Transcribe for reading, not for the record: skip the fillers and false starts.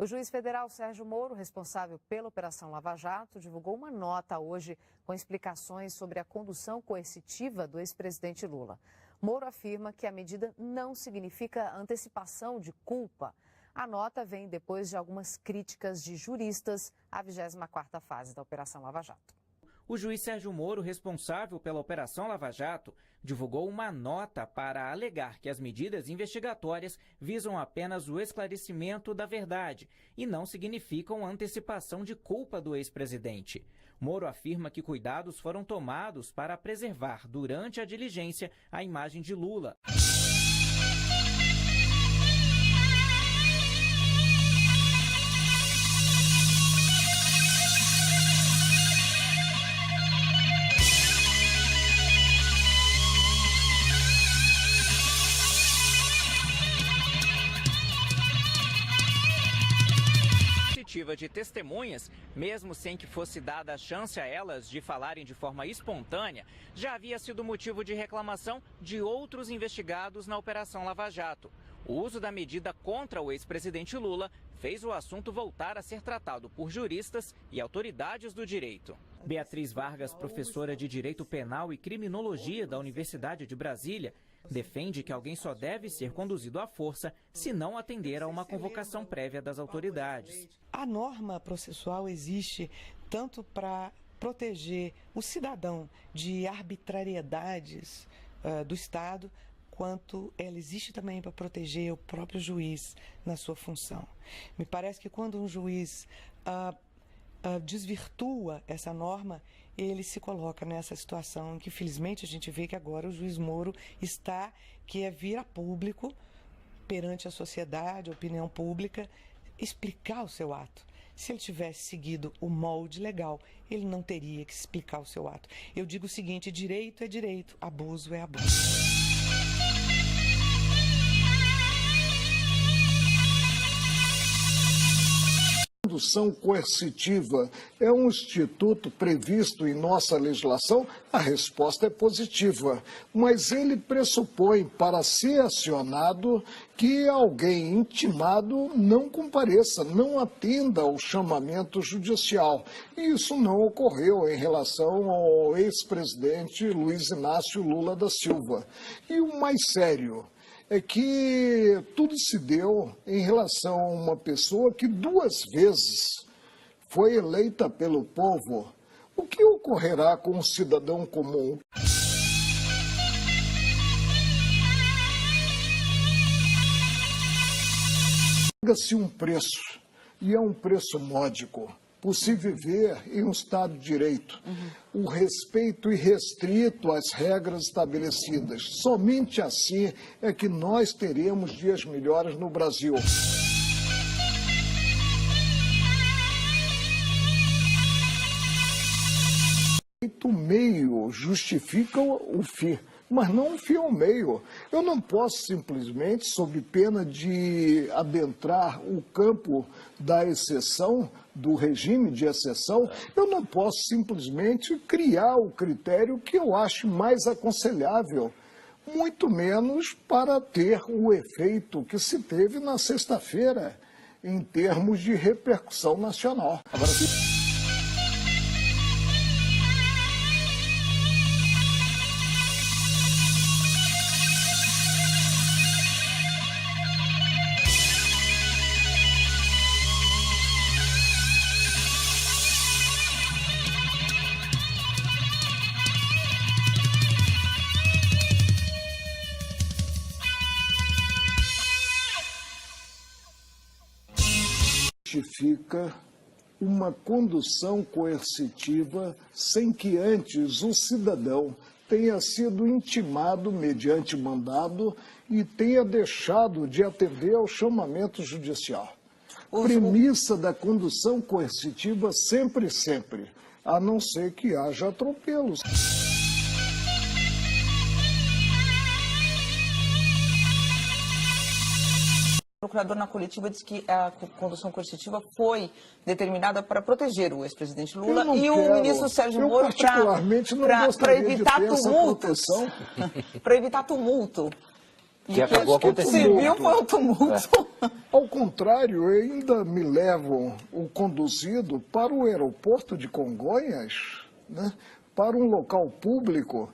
O juiz federal Sérgio Moro, responsável pela Operação Lava Jato, divulgou uma nota hoje com explicações sobre a condução coercitiva do ex-presidente Lula. Moro afirma que a medida não significa antecipação de culpa. A nota vem depois de algumas críticas de juristas à 24ª fase da Operação Lava Jato. O juiz Sérgio Moro, responsável pela Operação Lava Jato, divulgou uma nota para alegar que as medidas investigatórias visam apenas o esclarecimento da verdade e não significam antecipação de culpa do ex-presidente. Moro afirma que cuidados foram tomados para preservar, durante a diligência, a imagem de Lula. De testemunhas, mesmo sem que fosse dada a chance a elas de falarem de forma espontânea, já havia sido motivo de reclamação de outros investigados na Operação Lava Jato. O uso da medida contra o ex-presidente Lula fez o assunto voltar a ser tratado por juristas e autoridades do direito. Beatriz Vargas, professora de Direito Penal e Criminologia da Universidade de Brasília, defende que alguém só deve ser conduzido à força se não atender a uma convocação prévia das autoridades. A norma processual existe tanto para proteger o cidadão de arbitrariedades do Estado, quanto ela existe também para proteger o próprio juiz na sua função. Me parece que quando um juiz desvirtua essa norma, ele se coloca nessa situação em que, felizmente, a gente vê que agora o juiz Moro que é vir a público, perante a sociedade, a opinião pública, explicar o seu ato. Se ele tivesse seguido o molde legal, ele não teria que explicar o seu ato. Eu digo o seguinte: direito é direito, abuso é abuso. A condução coercitiva é um instituto previsto em nossa legislação? A resposta é positiva, mas ele pressupõe, para ser acionado, que alguém intimado não compareça, não atenda ao chamamento judicial. E isso não ocorreu em relação ao ex-presidente Luiz Inácio Lula da Silva. E o mais sério é que tudo se deu em relação a uma pessoa que 2 vezes foi eleita pelo povo. O que ocorrerá com um cidadão comum? Paga-se um preço, e é um preço módico, por se viver em um Estado de Direito. O respeito irrestrito às regras estabelecidas. Somente assim é que nós teremos dias melhores no Brasil. O meio justifica o fim, mas não o fim ao meio. Eu não posso simplesmente, sob pena de adentrar o campo da exceção, do regime de exceção, eu não posso simplesmente criar o critério que eu acho mais aconselhável, muito menos para ter o efeito que se teve na sexta-feira, em termos de repercussão nacional. Agora, justifica uma condução coercitiva sem que antes o cidadão tenha sido intimado mediante mandado e tenha deixado de atender ao chamamento judicial. Premissa da condução coercitiva sempre, a não ser que haja atropelos. O procurador na coletiva disse que a condução coercitiva foi determinada para proteger o ex-presidente Lula e o ministro Sérgio Moro para evitar tumultos. Para evitar tumulto. que acabou acontecendo. Civil foi o tumulto. Ao contrário, ainda me levam o conduzido para o aeroporto de Congonhas, né, para um local público.